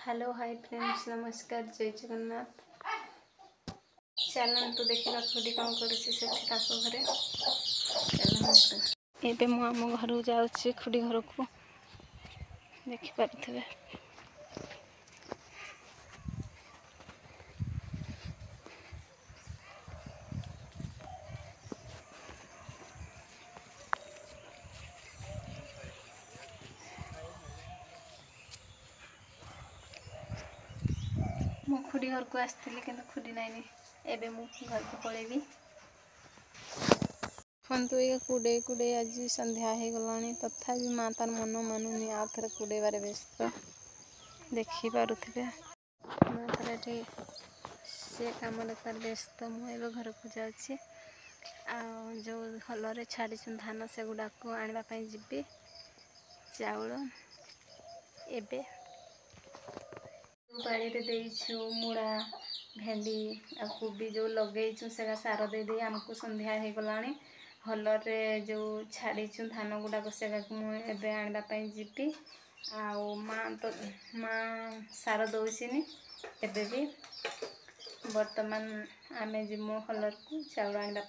Hello hi friends नमस्कार जय जगन्नाथ। चलतु देखा खुदी कौन कर घरे मु आम घर जाऊँ खुदी घर को देखिपे। मु खुदी घर को आसती कि खुदी नाइनी एबे मु घर को पलैबी। देखु ये कुड़े कुड़े आज संध्या हो गलानी तथापि माँ तार मन मानुनी आउ थे कुड़ेबार व्यस्त देखिपे। माँ तार ये से कम तार व्यस्त मुझे घर को जाऊँगी जो हल छाड़ी धान से गुड़ा को आने जी चाउल एबे बाड़ी देचु मूला भेंडी आ कोबी जो लगेचु से सार दे आमको संध्या हो गलानी। हलरे जो छाड़ीचु धान गुड़ाक से मुझे आने जी माँ सार दौनी एबे भी बर्तमान आम जीमु हलर को चाउल आने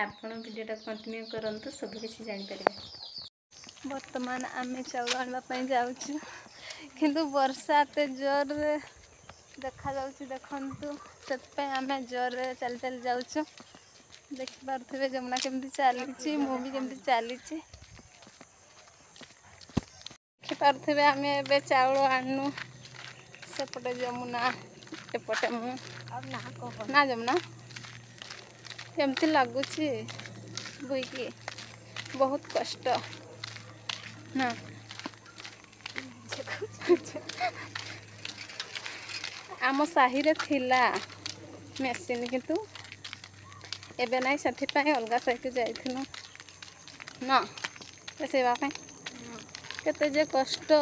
आपण वीडियोटा कंटिन्यू करंतु सब किसी जापर। बर्तमान आम चाउल आने जाऊँ किंतु वर्षा एत जोर देखा देखु से आम जोर चली चली जाऊँ देखिपे। जमुना केमती चली मु भी केमती चली देखिपे। आम ए चाउल आनु सेपटे जमुना एपटे मु ना जमुना केमती लगुच बुईकी बहुत कष्ट ना आम साही रे थिला मेसीन किंतु एबे नाई से अलग साही को जाइथिनु ना पेसेबा केते जे कष्ट।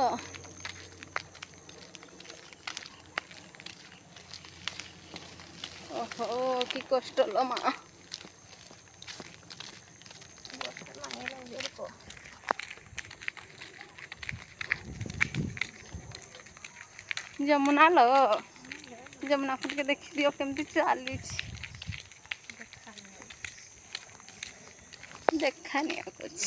ओहो कि कष्ट लो माँ जमुना लो जमुना को देखी दियो केमती चली देखानी कुछ।